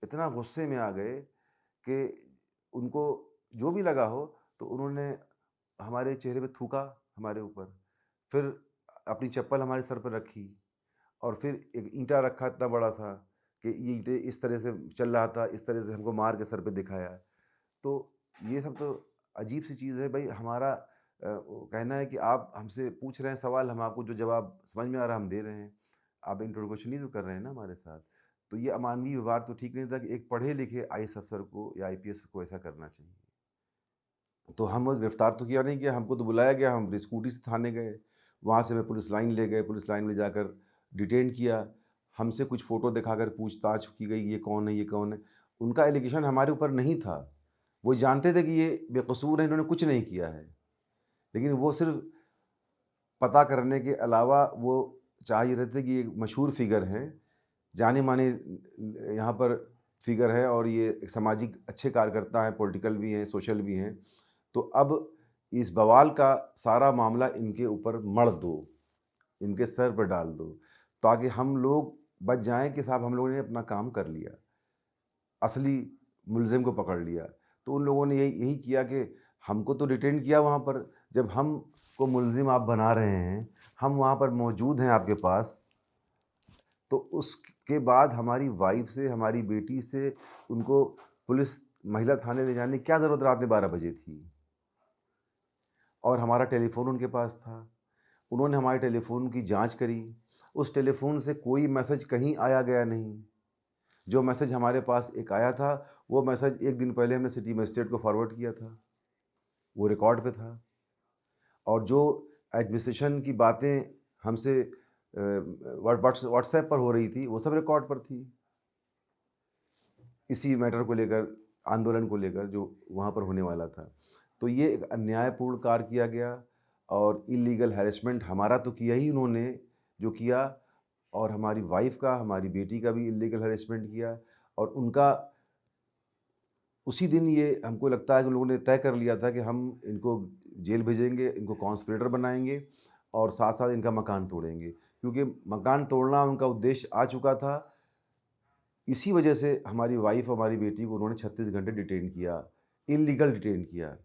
इतना गुस्से में आ गए कि उनको जो भी लगा हो, तो उन्होंने हमारे चेहरे पे थूका हमारे ऊपर। फिर अपनी चप्पल हमारे सर पे रखी और फिर एक ईंटा रखा इतना बड़ा-सा कि ये ईंटें इस तरह से चल रहा था, इस तरह से हमको मार के सर पे दिखाया। तो ये सब तो अजीब-सी चीज़ है भई। हमारा वो कहना है कि आप हमसे पूछ रहे हैं सवाल, हम आपको जो जवाब समझ में आ रहा है हम दे रहे हैं। आप इंटरोगेशन ही तो कर रहे हैं ना हमारे साथ। तो ये अमानवीय व्यवहार तो ठीक नहीं था कि एक पढ़े-लिखे आईएएस अफ़सर को या आईपीएस को ऐसा करना चाहिए। तो हम गिरफ़्तार तो किया नहीं गया, हमको तो बुलाया गया, हम अपनी स्कूटी से थाने गए। वहाँ से हमें पुलिस लाइन ले गए, पुलिस लाइन में जाकर डिटेन किया। हमसे कुछ फ़ोटो दिखाकर पूछताछ की गई, ये कौन है, ये कौन है? उनका एलिगेशन हमारे ऊपर नहीं था। वो जानते थे कि ये बेकसूर हैं, इन्होंने कुछ नहीं किया है। लेकिन वो सिर्फ़ पता करने के अलावा वो चाह ये रहे थे कि एक मशहूर फ़िगर हैं, जाने-माने यहाँ पर फ़िगर है और ये एक सामाजिक अच्छे कार्यकर्ता हैं, पॉलिटिकल भी हैं, सोशल भी हैं। तो अब इस बवाल का सारा मामला इनके ऊपर मढ़ दो, इनके सर पे डाल दो, ताकि हम लोग बच जाएँ कि साहब हम लोगों ने अपना काम कर लिया, असली मुलज़िम को पकड़ लिया। तो उन लोगों ने यही यही किया कि हमको तो डिटेन किया वहाँ पर, जब हमको मुलज़िम आप बना रहे हैं, हम वहाँ पर मौजूद हैं आपके पास, तो उसके बाद हमारी वाइफ़ से, हमारी बेटी से उनको पुलिस महिला थाने ले जाने की क्या ज़रूरत रात में 12 बजे थी? और हमारा टेलीफ़ोन उनके पास था। उन्होंने हमारे टेलीफ़ोन की जाँच करी, उस टेलीफ़ोन से कोई मैसेज कहीं आया गया नहीं। जो मैसेज हमारे पास एक आया था, वो मैसेज 1 दिन पहले हमने सिटी मजिस्ट्रेट को फ़ॉरवर्ड किया था, वो रिकॉर्ड पे था। और जो एडमिनिस्ट्रेशन की बातें हमसे व्हाट्सएप पर हो रही थी, वो सब रिकॉर्ड पर थी। इसी मैटर को लेकर, आंदोलन को लेकर जो वहाँ पर होने वाला था। तो ये एक अन्यायपूर्ण कार्य किया गया और इल्लीगल हैरेसमेंट हमारा तो किया ही उन्होंने, जो किया, और हमारी वाइफ़ का, हमारी बेटी का भी इल्लीगल हैरेसमेंट किया। और उनका उसी दिन ये हमको लगता है कि उन लोगों ने तय कर लिया था कि हम इनको जेल भेजेंगे, इनको कॉन्स्पिरेटर बनाएँगे और साथ-साथ इनका मकान तोड़ेंगे। क्योंकि मकान तोड़ना उनका उद्देश्य आ चुका था। इसी वजह से हमारी वाइफ़ और हमारी बेटी को उन्होंने 36 घंटे डिटेन किया, इल्लीगल डिटेन किया।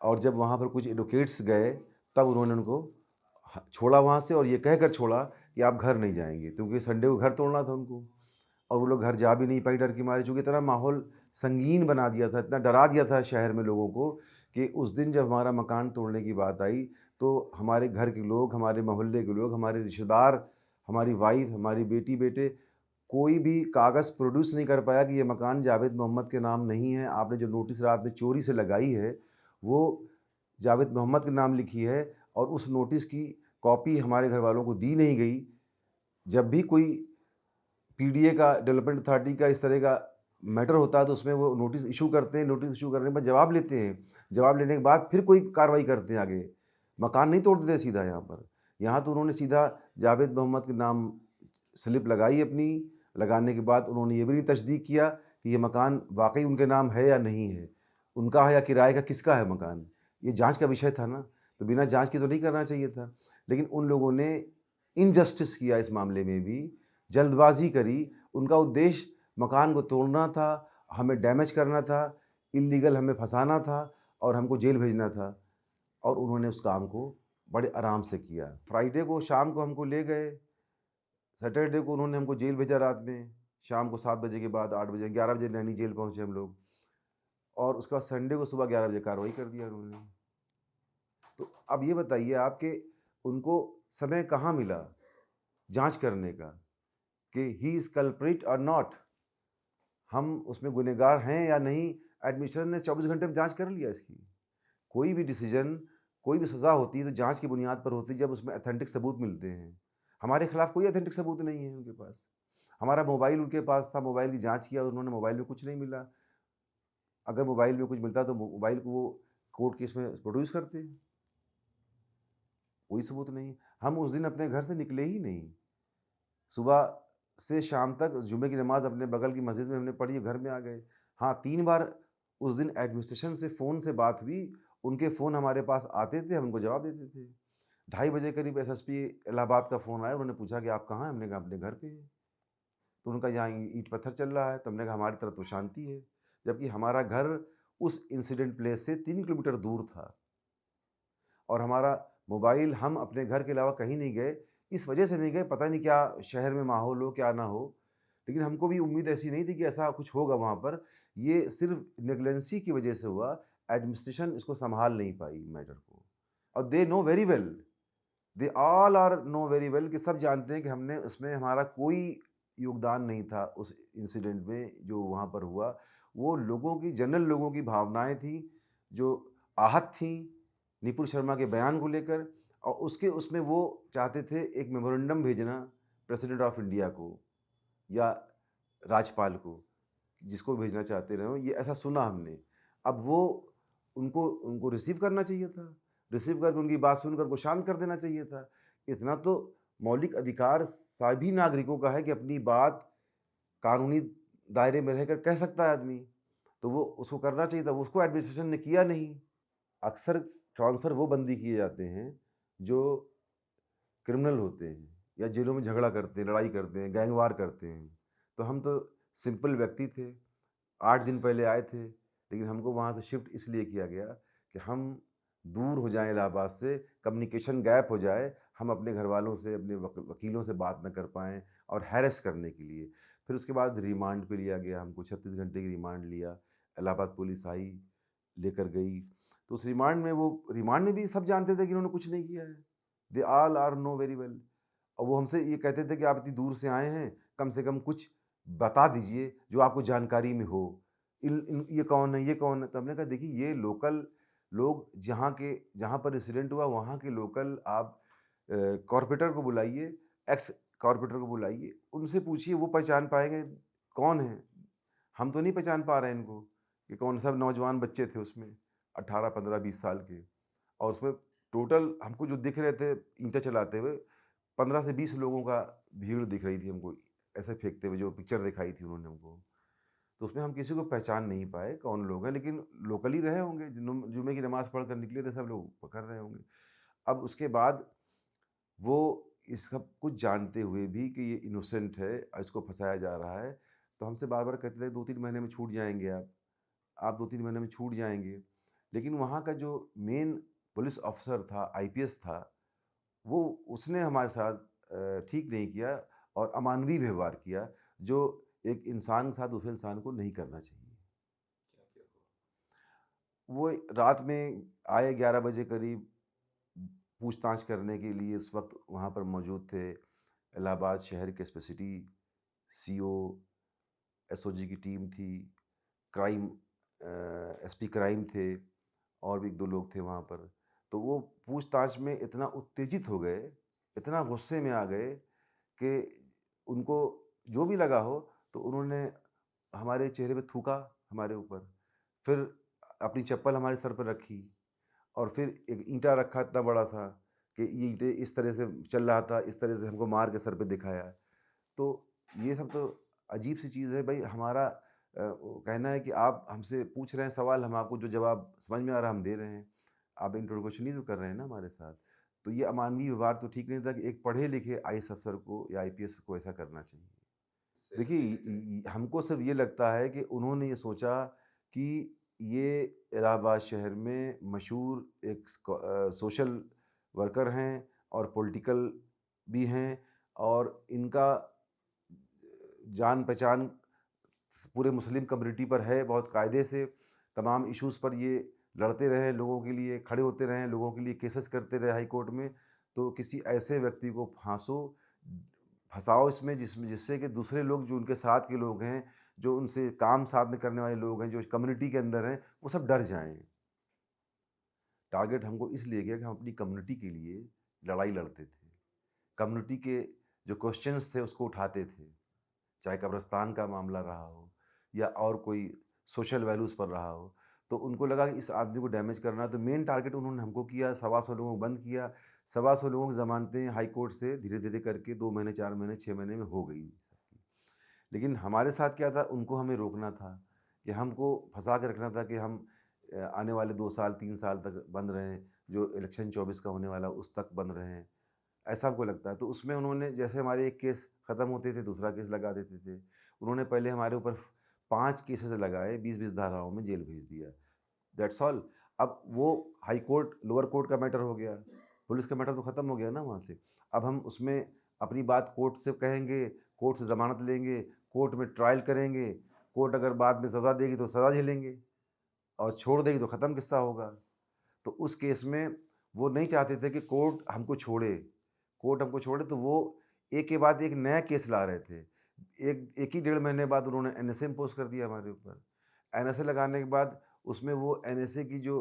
और जब वहाँ पर कुछ एडवोकेट्स गए, तब उन्होंने उनको छोड़ा वहाँ से, और ये कहकर छोड़ा कि आप घर नहीं जाएँगे, क्योंकि संडे को घर तोड़ना था उनको। और वो लोग घर जा भी नहीं पाए डर के मारे, चूँकि इतना माहौल संगीन बना दिया था, इतना डरा दिया था शहर में लोगों को कि उस दिन जब हमारा मकान तोड़ने की बात आई, तो हमारे घर के लोग, हमारे मोहल्ले के लोग, हमारे रिश्तेदार, हमारी वाइफ़, हमारी बेटी-बेटे, कोई भी कागज़ प्रोड्यूस नहीं कर पाया कि ये मकान जावेद मोहम्मद के नाम नहीं है। आपने जो नोटिस रात में चोरी से लगाई है, वो जावेद मोहम्मद के नाम लिखी है, और उस नोटिस की कॉपी हमारे घरवालों को दी नहीं गई। जब भी कोई पीडीए का, डेवलपमेंट अथॉरिटी का, इस तरह का मैटर होता है, तो उसमें वो नोटिस इश्यू करते हैं, नोटिस इश्यू करने के बाद जवाब लेते हैं। जवाब लेने के बाद फिर कोई कार्रवाई करते हैं आगे। मकान नहीं तोड़ देते सीधा यहाँ पर। यहाँ तो उन्होंने सीधा जावेद मोहम्मद के नाम स्लिप लगाई अपनी, लगाने के बाद उन्होंने ये भी नहीं तस्दीक किया कि ये मकान वाक़ई उनके नाम है या नहीं है। उनका है या किराए का, किसका है मकान? ये जाँच का विषय था ना, तो बिना जाँच के तो नहीं करना चाहिए था। लेकिन उन लोगों ने इनजस्टिस किया इस मामले में भी, जल्दबाज़ी करी। उनका उद्देश्य मकान को तोड़ना था, हमें डैमेज करना था, इल्लीगल हमें फँसाना था और हमको जेल भेजना था, और उन्होंने उस काम को बड़े आराम से किया। फ्राइडे को शाम को हमको ले गए, सैटरडे को उन्होंने हमको जेल भेजा रात में, शाम को 7 बजे के बाद 8 बजे, 11 बजे नैनी जेल पहुँचे हम लोग, और उसके बाद संडे को सुबह 11 बजे कार्रवाई कर दिया उन्होंने। तो अब ये बताइए आप कि उनको समय कहाँ मिला जाँच करने का कि ही इज़ कल्प्रिट और नॉट, हम उसमें गुनहगार हैं या नहीं? एडमिनिस्ट्रेशन ने 24 घंटे में जाँच कर लिया इसकी। कोई भी डिसीज़न, कोई भी सज़ा होती है तो जाँच की बुनियाद पर होती है, जब उसमें ऑथेंटिक सबूत मिलते हैं। हमारे खिलाफ कोई ऑथेंटिक सबूत नहीं है उनके पास। हमारा मोबाइल उनके पास था, मोबाइल की जाँच किया, उन्होंने मोबाइल में कुछ नहीं मिला। अगर मोबाइल में कुछ मिलता तो मोबाइल को वो कोर्ट केस में प्रोड्यूस करते, कोई सबूत नहीं। हम उस दिन अपने घर से निकले ही नहीं। सुबह से शाम तक जुमे की नमाज़ अपने बगल की मस्जिद में हमने पढ़ी, घर में आ गए। हाँ, 3 बार उस दिन एडमिनिस्ट्रेशन से फ़ोन से बात हुई, उनके फ़ोन हमारे पास आते थे, हम उनको जवाब देते थे। ढाई बजे करीब एसएसपी इलाहाबाद का फ़ोन आया, उन्होंने पूछा कि आप कहाँ हैं? हमने कहा अपने घर पे हैं। तो उनका यहाँ ईंट पत्थर चल रहा है, तो हमने कहा हमारी तरफ तो शांति है, जबकि हमारा घर उस इंसिडेंट प्लेस से 3 किलोमीटर दूर था और हमारा मोबाइल हम अपने घर के अलावा कहीं नहीं गए, इस वजह से नहीं गए, पता नहीं क्या शहर में माहौल हो, क्या ना हो। लेकिन हमको भी उम्मीद ऐसी नहीं थी कि ऐसा कुछ होगा वहाँ पर। ये सिर्फ़ नेग्लिजेंसी की वजह से हुआ, एडमिनिस्ट्रेशन इसको सँभाल नहीं पाई मैटर को। और they know very well, they all are know very well कि सब जानते हैं कि हमने उसमें हमारा कोई योगदान नहीं था उस इंसिडेंट में जो वहाँ पर हुआ। वो लोगों की जनरल लोगों की भावनाएँ थीं, जो आहत थीं, निपुण शर्मा के बयान को लेकर और उसके उसमें वो चाहते थे एक मेमोरेंडम भेजना प्रेसिडेंट ऑफ इंडिया को या राज्यपाल को, जिसको भेजना चाहते रहे हों, ये ऐसा सुना हमने। अब वो उनको उनको रिसीव करना चाहिए था। रिसीव करके उनकी बात सुनकर उनको शांत कर देना चाहिए था। इतना तो मौलिक अधिकार सभी नागरिकों का है कि अपनी बात कानूनी दायरे में रहकर कह सकता है आदमी। तो वो उसको करना चाहिए था, उसको एडमिनिस्ट्रेशन ने किया नहीं। अक्सर ट्रांसफ़र वो बंदी किए जाते हैं, जो क्रिमिनल होते हैं या जेलों में झगड़ा करते हैं, लड़ाई करते हैं, गैंगवार करते हैं। तो हम तो सिंपल व्यक्ति थे, 8 दिन पहले आए थे, लेकिन हमको वहाँ से शिफ्ट इसलिए किया गया कि हम दूर हो जाएँ इलाहाबाद से, कम्युनिकेशन गैप हो जाए, हम अपने घरवालों से, अपने वकीलों से बात ना कर पाएँ और हैरेस करने के लिए। फिर उसके बाद रिमांड पे लिया गया हमको, 36 घंटे की रिमांड लिया। इलाहाबाद पुलिस आई, लेकर गई। तो उस रिमांड में भी सब जानते थे कि इन्होंने कुछ नहीं किया है। They all are know very well. और वो हमसे ये कहते थे कि आप इतनी दूर से आए हैं, कम से कम कुछ बता दीजिए जो आपको जानकारी में हो। इन इन ये कौन है, ये कौन है? तो हमने कहा देखिए ये लोकल लोग जहाँ पर इंसिडेंट हुआ वहाँ के लोकल आप कॉर्पोरेटर को बुलाइए, एक्स कॉर्पोरेटर को बुलाइए, उनसे पूछिए वो पहचान पाएँगे कौन है। हम तो नहीं पहचान पा रहे हैं इनको, कि कौन सब नौजवान बच्चे थे उसमें, 18, 15, 20 साल के। और उसमें टोटल हमको जो दिख रहे थे ईंटें चलाते हुए 15 से 20 लोगों का भीड़ दिख रही थी हमको, ऐसे फेंकते हुए जो पिक्चर दिखाई थी उन्होंने हमको। तो उसमें हम किसी को पहचान नहीं पाए कौन लोग हैं, लेकिन लोकल ही रहे होंगे, जुम्मे की नमाज़ पढ़ कर निकले थे सब लोग पकड़ रहे होंगे। अब उसके बाद वो इस सब कुछ जानते हुए भी कि ये इनोसेंट है और इसको फँसाया जा रहा है, तो हमसे बार-बार कहते थे 2-3 महीने में छूट जाएँगे आप 2-3 महीने में छूट जाएँगे। लेकिन वहाँ का जो मेन पुलिस ऑफ़िसर था, आईपीएस था, वो उसने हमारे साथ ठीक नहीं किया और अमानवीय व्यवहार किया, जो एक इंसान के साथ दूसरे इंसान को नहीं करना चाहिए। वो रात में आए 11 बजे करीब पूछताछ करने के लिए उस वक़्त वहाँ पर मौजूद थे। इलाहाबाद शहर के एसपी सिटी, सीओ, एसओजी की टीम थी, क्राइम एसपी क्राइम थे और भी 1-2 लोग थे वहाँ पर। तो वो पूछताछ में इतना उत्तेजित हो गए, इतना गुस्से में आ गए कि उनको जो भी लगा हो, तो उन्होंने हमारे चेहरे पे थूका हमारे ऊपर। फिर अपनी चप्पल हमारे सर पे रखी और फिर एक ईंटा रखा इतना बड़ा-सा कि ये ईंटें इस तरह से चल रहा था, इस तरह से हमको मार के सर पे दिखाया। तो ये सब तो अजीब-सी चीज़ है भई। हमारा वो कहना है कि आप हमसे पूछ रहे हैं सवाल, हम आपको जो जवाब समझ में आ रहा है हम दे रहे हैं। आप इंटरोगेशन ही तो कर रहे हैं ना हमारे साथ। तो ये अमानवीय व्यवहार तो ठीक नहीं था कि एक पढ़े-लिखे आईएएस अफ़सर को या आईपीएस को ऐसा करना चाहिए। देखिए हमको सिर्फ़ ये लगता है कि उन्होंने ये सोचा कि ये इलाहाबाद शहर में मशहूर एक सोशल वर्कर हैं और पॉलिटिकल भी हैं और इनका जान-पहचान पूरे मुस्लिम कम्युनिटी पर है बहुत कायदे से। तमाम इश्यूज़ पर ये लड़ते रहे हैं लोगों के लिए, खड़े होते रहे हैं, लोगों के लिए केसेस करते रहे हाई कोर्ट में। तो किसी ऐसे व्यक्ति को फँसाओ इसमें जिससे कि दूसरे लोग जो उनके साथ के लोग हैं, जो उनसे काम साथ में करने वाले लोग हैं, जो कम्युनिटी के अंदर हैं, वो सब डर जाएँ। टारगेट हमको इसलिए किया कि हम अपनी कम्युनिटी के लिए लड़ाई लड़ते थे। कम्युनिटी के जो क्वेश्चन्स थे उसको उठाते थे। चाहे कब्रिस्तान का मामला रहा हो या और कोई सोशल वैल्यूज़ पर रहा हो, तो उनको लगा कि इस आदमी को डैमेज करना है, तो मेन टारगेट उन्होंने हमको किया, सवा सौ लोगों को बंद किया। सवा सौ लोगों की ज़मानतें हाई कोर्ट से धीरे-धीरे करके 2 महीने, 4 महीने, 6 महीने में हो गई सबकी। लेकिन हमारे साथ क्या था, उनको हमें रोकना था कि हमको फँसा के रखना था कि हम आने वाले 2 साल, 3 साल तक बंद रहें, जो इलेक्शन 24 का होने वाला है, उस तक बंद रहें। ऐसा हमको लगता है। तो उसमें उन्होंने जैसे हमारे एक केस ख़त्म होते थे दूसरा केस लगा देते थे। उन्होंने पहले हमारे ऊपर 5 केसेज़ लगाए, 20-20 धाराओं में जेल भेज दिया। That's all. अब वो हाई कोर्ट, लोअर कोर्ट का मैटर हो गया, पुलिस का मैटर तो ख़त्म हो गया ना वहाँ से। अब हम उसमें अपनी बात कोर्ट से कहेंगे, कोर्ट से ज़मानत लेंगे, कोर्ट में ट्रायल करेंगे, कोर्ट अगर बाद में सज़ा देगी तो सज़ा झेलेंगे और छोड़ देगी तो ख़त्म किस्सा होगा। तो उस केस में वो नहीं चाहते थे कि कोर्ट हमको छोड़े। कोर्ट हमको छोड़े तो वो एक के बाद एक नया केस ला रहे थे। एक 1 ही डेढ़ महीने बाद उन्होंने एनएसए इम्पोज़ कर दिया हमारे ऊपर। एनएसए लगाने के बाद उसमें वो एनएसए की जो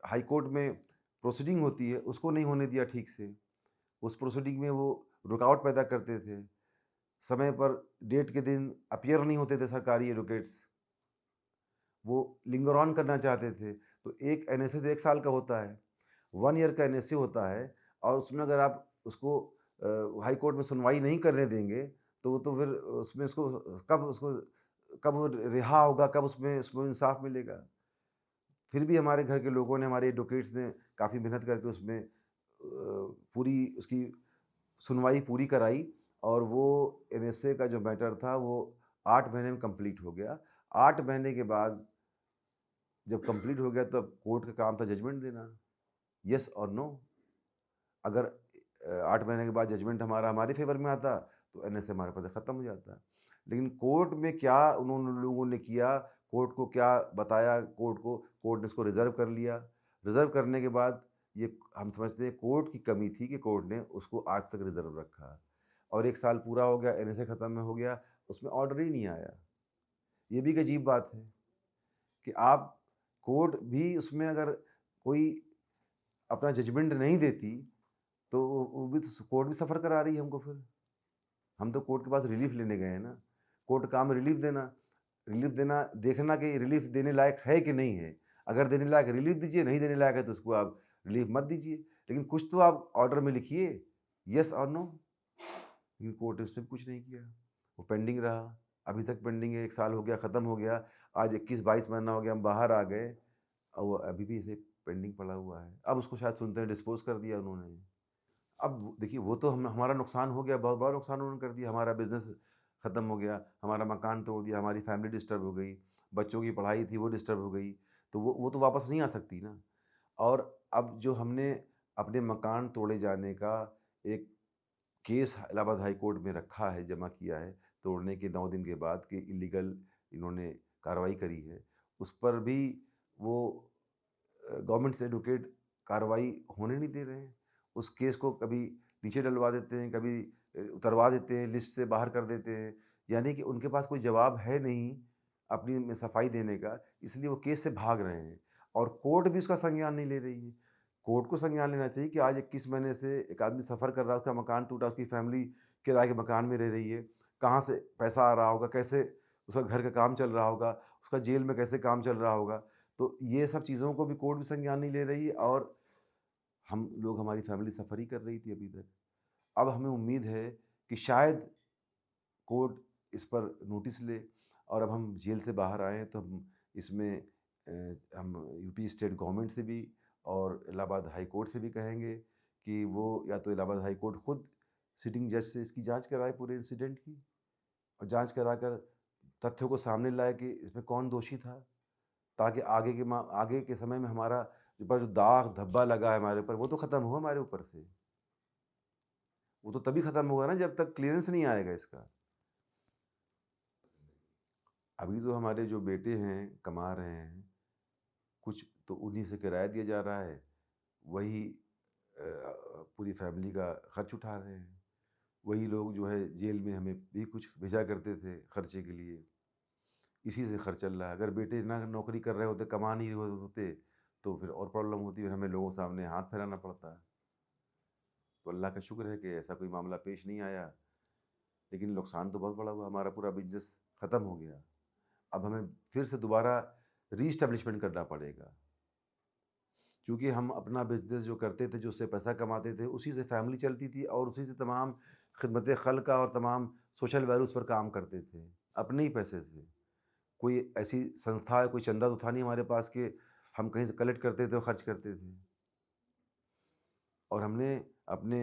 हाई कोर्ट में प्रोसीडिंग होती है, उसको नहीं होने दिया ठीक से। उस प्रोसीडिंग में वो रुकावट पैदा करते थे। समय पर डेट के दिन अपीयर नहीं होते थे सरकारी एडवोकेट्स। वो लिंगर ऑन करना चाहते थे। तो एक एनएसए तो 1 साल का होता है, 1 ईयर का एनएसए होता है और उसमें अगर आप उसको हाई कोर्ट में सुनवाई नहीं करने देंगे, तो वो तो फिर उसमें उसको कब वो रिहा होगा, कब उसमें उसको इंसाफ मिलेगा। फिर भी हमारे घर के लोगों ने, हमारे एडवोकेट्स ने काफ़ी मेहनत करके उसमें पूरी उसकी सुनवाई पूरी कराई और वो एनएसए का जो मैटर था वो 8 महीने में कंप्लीट हो गया। 8 महीने के बाद जब कंप्लीट हो गया तब कोर्ट का काम था जजमेंट देना, येस और नो। अगर 8 महीने के बाद जजमेंट हमारा हमारे फ़ेवर में आता तो एनएसए हमारे पास से ख़त्म हो जाता। लेकिन कोर्ट में क्या उन्होंने लोगों ने किया, कोर्ट को क्या बताया कोर्ट को, कोर्ट ने उसको रिज़र्व कर लिया। रिज़र्व करने के बाद ये हम समझते हैं कोर्ट की कमी थी कि कोर्ट ने उसको आज तक रिज़र्व रखा और 1 साल पूरा हो गया, एनएसए ख़त्म में हो गया, उसमें ऑर्डर ही नहीं आया। ये भी एक अजीब बात है कि आप कोर्ट भी उसमें अगर कोई अपना जजमेंट नहीं देती, तो वो भी तो कोर्ट भी सफ़र करा रही है हमको फिर। हम तो कोर्ट के पास रिलीफ़ लेने गए हैं ना। कोर्ट का काम है रिलीफ़ देना, देखना कि रिलीफ़ देने लायक है कि नहीं है। अगर देने लायक है रिलीफ़ दीजिए, नहीं देने लायक है तो उसको आप रिलीफ़ मत दीजिए। लेकिन कुछ तो आप ऑर्डर में लिखिए, येस और नो। लेकिन कोर्ट ने उसमें कुछ नहीं किया। वो पेंडिंग रहा, अभी तक पेंडिंग है, 1 साल हो गया, ख़त्म हो गया। आज 21-22 महीना हो गया, हम बाहर आ गए और वो अभी भी ऐसे पेंडिंग पड़ा हुआ है। अब उसको शायद सुनते हैं डिस्पोज़ कर दिया उन्होंने। अब वो देखिए वो तो हम हमारा नुकसान हो गया, बहुत बड़ा नुकसान उन्होंने कर दिया, हमारा बिज़नेस ख़त्म हो गया, हमारा मकान तोड़ दिया, हमारी फैमिली डिस्टर्ब हो गई, बच्चों की पढ़ाई थी वो डिस्टर्ब हो गई, तो वो तो वापस नहीं आ सकती ना। और अब जो हमने अपने मकान तोड़े जाने का एक केस इलाहाबाद हाई कोर्ट में रखा है, जमा किया है, तोड़ने के 9 दिन के बाद कि इल्लीगल इन्होंने कार्रवाई करी है, उस पर भी वो गवर्नमेंट से एडवोकेट कार्रवाई होने नहीं दे रहे हैं। उस केस को कभी नीचे डलवा देते हैं, कभी उतरवा देते हैं, लिस्ट से बाहर कर देते हैं। यानी कि उनके पास कोई जवाब है नहीं अपनी में सफाई देने का, इसलिए वो केस से भाग रहे हैं और कोर्ट भी उसका संज्ञान नहीं ले रही है। कोर्ट को संज्ञान लेना चाहिए कि आज 21 महीने से एक आदमी सफ़र कर रहा है, उसका मकान टूटा, उसकी फैमिली किराए के मकान में रह रही है। कहाँ से पैसा आ रहा होगा, कैसे उसका घर का काम चल रहा होगा, उसका जेल में कैसे काम चल रहा होगा। तो ये सब चीज़ों को भी कोर्ट भी संज्ञान नहीं ले रही है और हम लोग, हमारी फैमिली सफ़र ही कर रही थी अभी तक। अब हमें उम्मीद है कि शायद कोर्ट इस पर नोटिस ले और अब हम जेल से बाहर आए हैं तो हम इसमें हम यूपी स्टेट गवर्नमेंट से भी और इलाहाबाद हाई कोर्ट से भी कहेंगे कि वो या तो इलाहाबाद हाई कोर्ट खुद सिटिंग जज से इसकी जांच कराए पूरे इंसिडेंट की और जांच कराकर तथ्यों को सामने लाए कि इसमें कौन दोषी था, ताकि आगे के समय में हमारा ऊपर जो दाग धब्बा लगा है हमारे ऊपर वो तो ख़त्म हो हमारे ऊपर से। वो तो तभी ख़त्म होगा ना जब तक क्लीयरेंस नहीं आएगा इसका। अभी तो हमारे जो बेटे हैं कमा रहे हैं, कुछ तो उन्हीं से किराया दिया जा रहा है, वही पूरी फैमिली का खर्च उठा रहे हैं। वही लोग जो है जेल में हमें भी कुछ भेजा करते थे खर्चे के लिए, इसी से खर्च चल रहा है। अगर बेटे ना नौकरी कर रहे होते, कमा नहीं रहे होते, तो फिर और प्रॉब्लम होती, फिर हमें लोगों के सामने हाथ फैलाना पड़ता। तो अल्लाह का शुक्र है कि ऐसा कोई मामला पेश नहीं आया, लेकिन नुकसान तो बहुत बड़ा हुआ, हमारा पूरा बिज़नेस ख़त्म हो गया। अब हमें फिर से दोबारा रीएस्टेब्लिशमेंट करना पड़ेगा, क्योंकि हम अपना बिज़नेस जो करते थे, जो उससे पैसा कमाते थे, उसी से फैमिली चलती थी और उसी से तमाम खिदमत खल्क़ और तमाम सोशल वैल्यूज़ पर काम करते थे, अपने ही पैसे से। कोई ऐसी संस्था है, कोई चंदा तो था नहीं हमारे पास कि हम कहीं से कलेक्ट करते थे और खर्च करते थे। और हमने अपने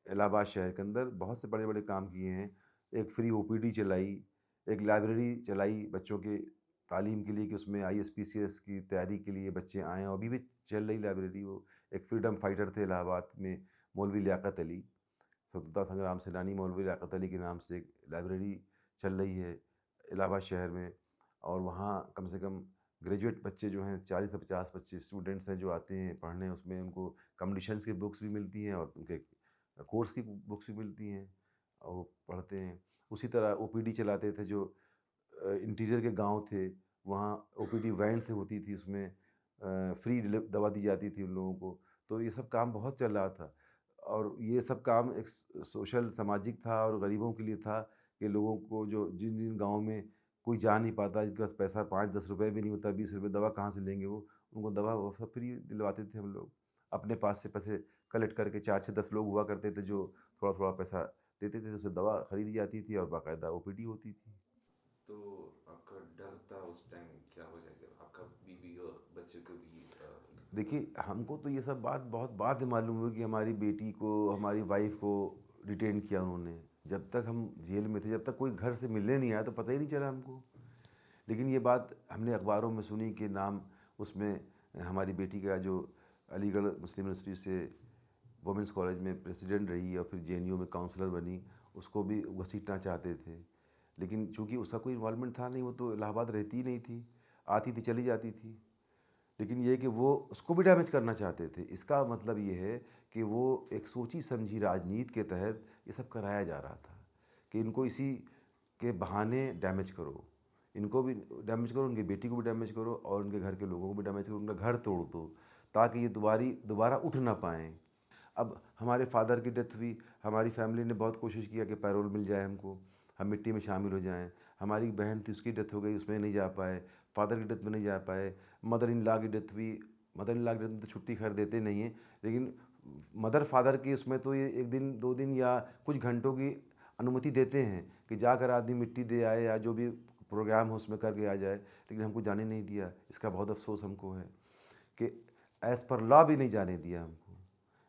इलाहाबाद शहर के अंदर बहुत से बड़े-बड़े काम किए हैं। एक फ्री ओपीडी चलाई, एक लाइब्रेरी चलाई बच्चों के तालीम के लिए कि उसमें आईएसपीसीएस की तैयारी के लिए बच्चे आएँ और अभी भी चल रही लाइब्रेरी वो। एक फ्रीडम फाइटर थे इलाहाबाद में मौलवी लियाकत अली, स्वतंत्रता संग्राम सेनानी मौलवी लियाकत अली के नाम से एक लाइब्रेरी चल रही है इलाहाबाद शहर में। और वहाँ कम से कम ग्रेजुएट बच्चे जो हैं 40 से 50 बच्चे स्टूडेंट्स हैं जो आते हैं पढ़ने, उसमें उनको कॉम्पिटिशन्स की बुक्स भी मिलती हैं और उनके कोर्स की बुक्स भी मिलती हैं और वो पढ़ते हैं। उसी तरह ओपीडी चलाते थे जो इंटीरियर के गाँव थे, वहाँ ओपीडी वैन से होती थी, उसमें फ्री दवा दी जाती थी उन लोगों को। तो ये सब काम बहुत चल रहा था और ये सब काम एक सोशल सामाजिक था और गरीबों के लिए था कि लोगों को जो जिन-जिन गाँव में कोई जा नहीं पाता, जिनके पास पैसा 5-10 रुपए भी नहीं होता, 20 रुपए दवा कहाँ से लेंगे वो? उनको दवा वो सब फ्री दिलवाते थे हम लोग। अपने पास से पैसे कलेक्ट करके 4 से 10 लोग हुआ करते थे जो थोड़ा-थोड़ा पैसा देते थे, तो उससे दवा खरीदी जाती थी और बाकायदा ओपीडी होती थी। तो आपका डर था उस टाइम क्या हो जाएगा, आपका बीवी और बच्चे को भी देखिए, हमको तो ये सब बात बहुत बाद में मालूम हुई कि हमारी बेटी को, हमारी वाइफ़ को डिटेन किया उन्होंने। जब तक हम जेल में थे, जब तक कोई घर से मिलने नहीं आया तो पता ही नहीं चला हमको। लेकिन ये बात हमने अखबारों में सुनी कि नाम उसमें हमारी बेटी का जो अलीगढ़ मुस्लिम यूनिवर्सिटी से वुमेंस कॉलेज में प्रेसिडेंट रही और फिर जेएनयू में काउंसलर बनी, उसको भी घसीटना चाहते थे। लेकिन चूँकि उसका कोई इन्वॉल्वमेंट था नहीं, वो तो इलाहाबाद रहती ही नहीं थी, आती थी चली जाती थी। लेकिन ये है कि वो उसको भी डैमेज करना चाहते थे। इसका मतलब ये है कि वो एक सोची-समझी राजनीति के तहत ये सब कराया जा रहा था कि इनको इसी के बहाने डैमेज करो। इनको भी डैमेज करो, उनकी बेटी को भी डैमेज करो और उनके घर के लोगों को भी डैमेज करो, उनका घर तोड़ दो, ताकि ये दोबारा उठ ना पाएँ। अब हमारे फ़ादर की डेथ हुई, हमारी फैमिली ने बहुत कोशिश किया कि पैरोल मिल जाए हमको, हम मिट्टी में शामिल हो जाएँ। हमारी बहन थी, उसकी डेथ हो गई, उसमें नहीं जा पाए। फ़ादर की डेथ में नहीं जा पाए। मदर इन लॉ की डेथ हुई, मदर इन लॉ की डेथ में तो छुट्टी खैर देते नहीं हैं, लेकिन मदर फादर की उसमें तो ये 1 दिन 2 दिन या कुछ घंटों की अनुमति देते हैं कि जाकर आदमी मिट्टी दे आए या जो भी प्रोग्राम हो उसमें करके आ जाए, लेकिन हमको जाने नहीं दिया। इसका बहुत अफ़सोस हमको है कि एज़ पर लॉ भी नहीं जाने दिया हमको।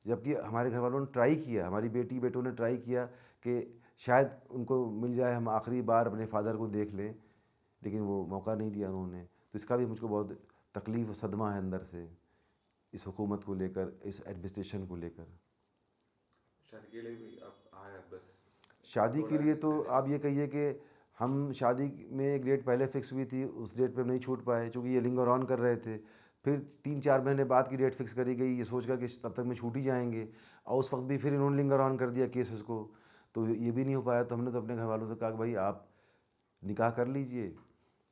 जबकि हमारे घर वालों ने ट्राई किया, हमारी बेटी बेटों ने ट्राई किया कि शायद उनको मिल जाए, हम आखिरी बार अपने फादर को देख लें, लेकिन वो मौका नहीं दिया उन्होंने। तो इसका भी मुझको बहुत तकलीफ़ और सदमा है अंदर से, इस हुकूमत को लेकर, इस एडमिनिस्ट्रेशन को लेकर। शादी के लिए भी आप आया बस शादी के थोड़ा लिए तो डिले। आप ये कहिए कि हम शादी में एक डेट पहले फ़िक्स हुई थी, उस डेट पे हम नहीं छूट पाए चूँकि ये लिंगर ऑन कर रहे थे। फिर 3-4 महीने बाद की डेट फ़िक्स करी गई, ये सोच कर कि तब तक में छूट ही जाएँगे और उस वक़्त भी फिर इन्होंने लिंगर ऑन कर दिया केस उसको। तो ये भी नहीं हो पाया, तो हमने तो अपने घरवालों से कहा कि भाई आप निकाह कर लीजिए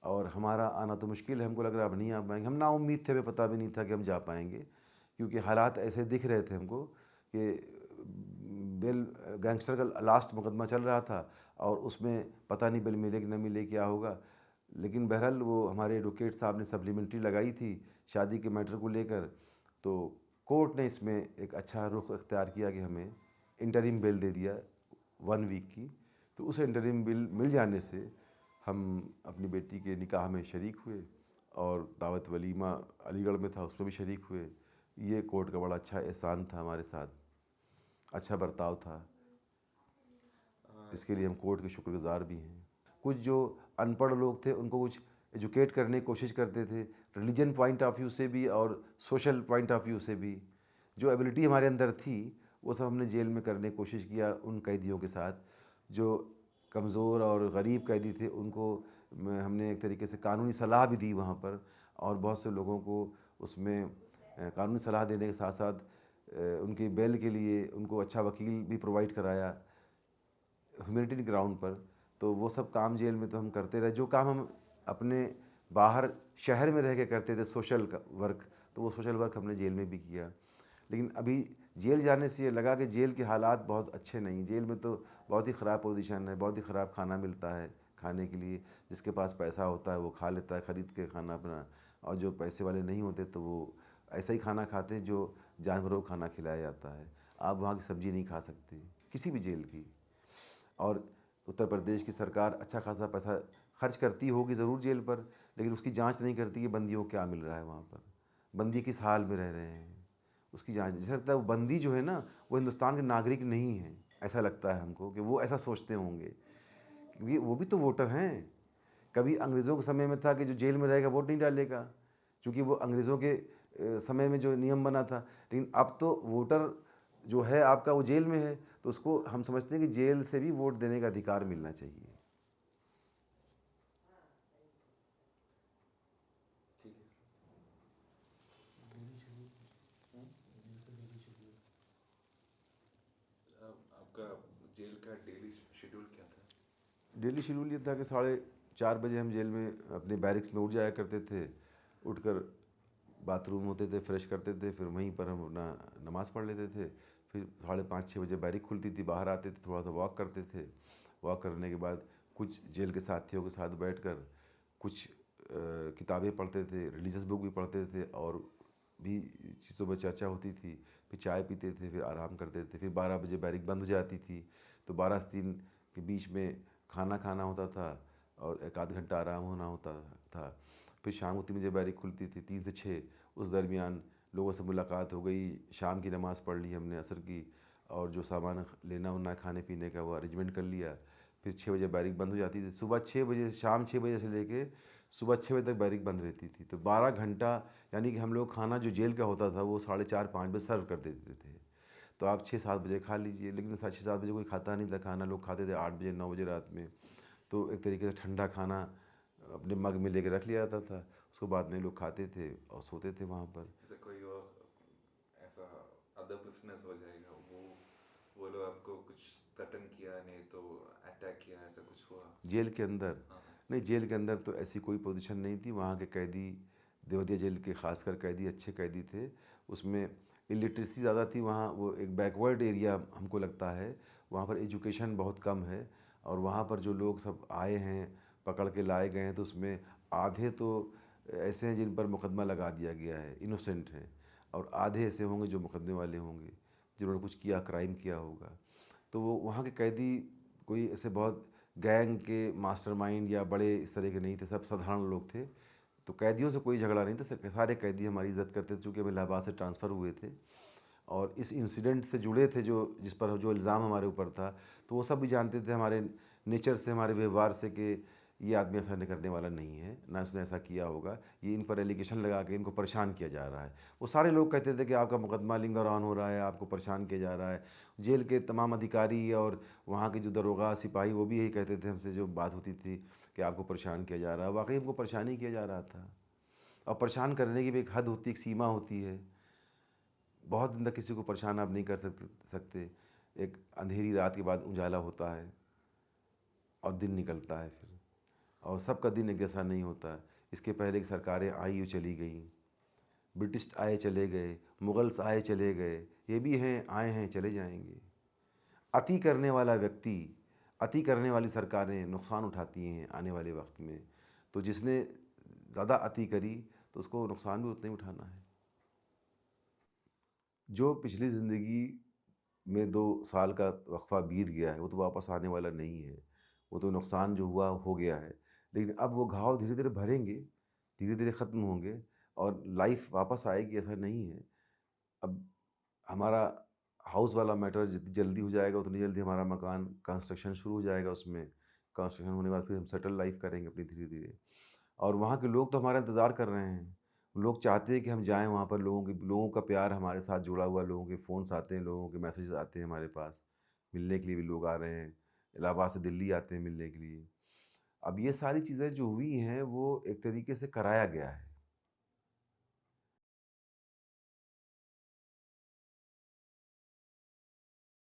और हमारा आना तो मुश्किल है, हमको लग रहा है अब नहीं आ पाएँगे। हम नाउम्मीद थे, हमें पता भी नहीं था कि हम जा पाएँगे, क्योंकि हालात ऐसे दिख रहे थे हमको कि बेल गैंगस्टर का लास्ट मुकदमा चल रहा था और उसमें पता नहीं बेल मिले कि न मिले, क्या होगा। लेकिन बहरहाल वो हमारे एडवोकेट साहब ने सप्लीमेंट्री लगाई थी शादी के मैटर को लेकर, तो कोर्ट ने इसमें एक अच्छा रुख अख्तियार किया कि हमें इंटरिम बेल दे दिया 1 वीक की। तो उस इंटरिम बिल मिल जाने से हम अपनी बेटी के निकाह में शरीक हुए और दावत वलीमा अलीगढ़ में था, उसमें भी शरीक हुए। ये कोर्ट का बड़ा अच्छा एहसान था हमारे साथ, अच्छा बर्ताव था। इसके लिए हम कोर्ट के शुक्रगुज़ार भी हैं। कुछ जो अनपढ़ लोग थे उनको कुछ एजुकेट करने की कोशिश करते थे, रिलीजन पॉइंट ऑफ व्यू से भी और सोशल पॉइंट ऑफ व्यू से भी। जो एबिलिटी हमारे अंदर थी वो सब हमने जेल में करने की कोशिश किया उन कैदियों के साथ जो कमज़ोर और गरीब कैदी थे। उनको हमने एक तरीके से कानूनी सलाह भी दी वहाँ पर और बहुत से लोगों को उसमें कानूनी सलाह देने के साथ साथ उनकी बेल के लिए उनको अच्छा वकील भी प्रोवाइड कराया ह्यूमैनिटी ग्राउंड पर। तो वो सब काम जेल में तो हम करते रहे, जो काम हम अपने बाहर शहर में रह के करते थे सोशल वर्क, तो वो सोशल वर्क हमने जेल में भी किया। लेकिन अभी जेल जाने से ये लगा कि जेल के हालात बहुत अच्छे नहीं, जेल में तो बहुत ही ख़राब पोजीशन है, बहुत ही ख़राब खाना मिलता है खाने के लिए। जिसके पास पैसा होता है वो खा लेता है ख़रीद के खाना अपना, और जो पैसे वाले नहीं होते तो वो ऐसा ही खाना खाते हैं जो जानवरों को खाना खिलाया जाता है। आप वहाँ की सब्ज़ी नहीं खा सकते किसी भी जेल की। और उत्तर प्रदेश की सरकार अच्छा खासा पैसा खर्च करती होगी ज़रूर जेल पर, लेकिन उसकी जांच नहीं करती कि बंदियों को क्या मिल रहा है वहाँ पर, बंदी किस हाल में रह रहे हैं। उसकी जाँच जैसा लगता है वो बंदी जो है ना, वो हिंदुस्तान के नागरिक नहीं हैं, ऐसा लगता है हमको कि वो ऐसा सोचते होंगे। क्योंकि वो भी तो वोटर हैं। कभी अंग्रेज़ों के समय में था कि जो जेल में रहेगा वोट नहीं डालेगा, क्योंकि वो अंग्रेज़ों के समय में जो नियम बना था। लेकिन अब तो वोटर जो है आपका वो जेल में है, तो उसको हम समझते हैं कि जेल से भी वोट देने का अधिकार मिलना चाहिए। ठीक है। आपका जेल का डेली शेड्यूल क्या था? डेली शेड्यूल ये था कि 4:30 बजे हम जेल में अपने बैरिक्स में उठ जाया करते थे। उठकर बाथरूम होते थे, फ्रेश करते थे, फिर वहीं पर हम अपना नमाज़ पढ़ लेते थे। फिर 5:30-6 बजे बैरिक खुलती थी, बाहर आते थे, थोड़ा सा वॉक करते थे। वॉक करने के बाद कुछ जेल के साथियों के साथ बैठकर कुछ किताबें पढ़ते थे, रिलीजियस बुक भी पढ़ते थे, और भी चीज़ों पर चर्चा होती थी। फिर चाय पीते थे, फिर आराम करते थे। फिर 12 बजे बैरिक बंद हो जाती थी, तो 12 से 3 के बीच में खाना खाना होता था और 1 आध घंटा आराम होना होता था। फिर शाम को 3 बजे बैरिक खुलती थी, 3 से 6। उस दरमियान लोगों से मुलाकात हो गई, शाम की नमाज़ पढ़ ली हमने, असर की, और जो सामान लेना होना खाने पीने का वो अरेंजमेंट कर लिया। फिर 6 बजे बैरिक बंद हो जाती थी। सुबह 6 बजे, शाम 6 बजे से लेके सुबह 6 बजे तक बैरिक बंद रहती थी। तो 12 घंटा, यानी कि हम लोग खाना जो जेल का होता था वो 4:30-5 बजे सर्व कर देते थे। तो आप 6-7 बजे खा लीजिए, लेकिन 6-7 बजे कोई खाता नहीं था खाना, लोग खाते थे 8 बजे 9 बजे रात में। तो एक तरीके से ठंडा खाना अपने मग में लेके रख लिया जाता था, उसको बाद में लोग खाते थे और सोते थे वहाँ पर। ऐसा कोई और ऐसा अदर बिजनेस हो जाएगा, वो लोग आपको कुछ थ्रेटन किया, नहीं तो अटैक किया, ऐसा कुछ हुआ? जेल के अंदर? हाँ। नहीं, जेल के अंदर तो ऐसी कोई पोजीशन नहीं थी। वहाँ के कैदी, देवरिया जेल के खासकर कैदी अच्छे कैदी थे। उसमें इलिटरेसी ज़्यादा थी, वहाँ वो एक बैकवर्ड एरिया हमको लगता है। वहाँ पर एजुकेशन बहुत कम है, और वहाँ पर जो लोग सब आए हैं, पकड़ के लाए गए हैं, तो उसमें आधे तो ऐसे हैं जिन पर मुकदमा लगा दिया गया है, इनोसेंट हैं, और आधे ऐसे होंगे जो मुकदमे वाले होंगे, जिन्होंने कुछ किया, क्राइम किया होगा। तो वो वहाँ के कैदी कोई ऐसे बहुत गैंग के मास्टरमाइंड या बड़े इस तरह के नहीं थे, सब साधारण लोग थे। तो कैदियों से कोई झगड़ा नहीं था, सारे कैदी हमारी इज़्ज़त करते थे, चूँकि हम इलाहाबाद से ट्रांसफ़र हुए थे और इस इंसिडेंट से जुड़े थे, जो जिस पर जो इल्ज़ाम हमारे ऊपर था, तो वो सब भी जानते थे हमारे नेचर से, हमारे व्यवहार से, कि ये आदमी ऐसा नहीं करने वाला नहीं है, ना उसने ऐसा किया होगा, ये इन पर एलिगेशन लगा के इनको परेशान किया जा रहा है। वो सारे लोग कहते थे कि आपका मुकदमा लिंगर ऑन हो रहा है, आपको परेशान किया जा रहा है। जेल के तमाम अधिकारी और वहाँ के जो दरोगा सिपाही, वो भी यही कहते थे हमसे, जो बात होती थी, कि आपको परेशान किया जा रहा है। वाकई हमको परेशान ही किया जा रहा था, और परेशान करने की भी एक हद होती है, एक सीमा होती है। बहुत दिन तक किसी को परेशान आप नहीं कर सकते। एक अंधेरी रात के बाद उजाला होता है और दिन निकलता है फिर, और सबका दिन एक जैसा नहीं होता। इसके पहले की सरकारें आई और चली गईं, ब्रिटिश आए चले गए, मुगल्स आए चले गए, ये भी हैं, आए हैं, चले जाएंगे। अति करने वाला व्यक्ति, अति करने वाली सरकारें नुकसान उठाती हैं आने वाले वक्त में। तो जिसने ज़्यादा अति करी, तो उसको नुकसान भी उतना ही उठाना है। जो पिछली ज़िंदगी में 2 साल का वक्फ़ा बीत गया है, वो तो वापस आने वाला नहीं है। वो तो नुकसान जो हुआ हो गया है, लेकिन अब वो घाव धीरे-धीरे भरेंगे, धीरे-धीरे ख़त्म होंगे, और लाइफ़ वापस आएगी, ऐसा नहीं है। अब हमारा हाउस वाला मैटर जितनी जल्दी हो जाएगा, उतनी जल्दी हमारा मकान कंस्ट्रक्शन शुरू हो जाएगा उसमें। कंस्ट्रक्शन होने के बाद फिर हम सेटल लाइफ़ करेंगे अपनी धीरे-धीरे। और वहाँ के लोग तो हमारा इंतज़ार कर रहे हैं। लोग चाहते हैं कि हम जाएँ वहाँ पर, लोगों का प्यार हमारे साथ जुड़ा हुआ है, लोगों के फ़ोन्स आते हैं, लोगों के मैसेजेस आते हैं हमारे पास। मिलने के लिए भी लोग आ रहे हैं। इलाहाबाद से दिल्ली आते हैं मिलने के लिए। अब ये सारी चीज़ें जो हुई हैं, वो एक तरीके से कराया गया है।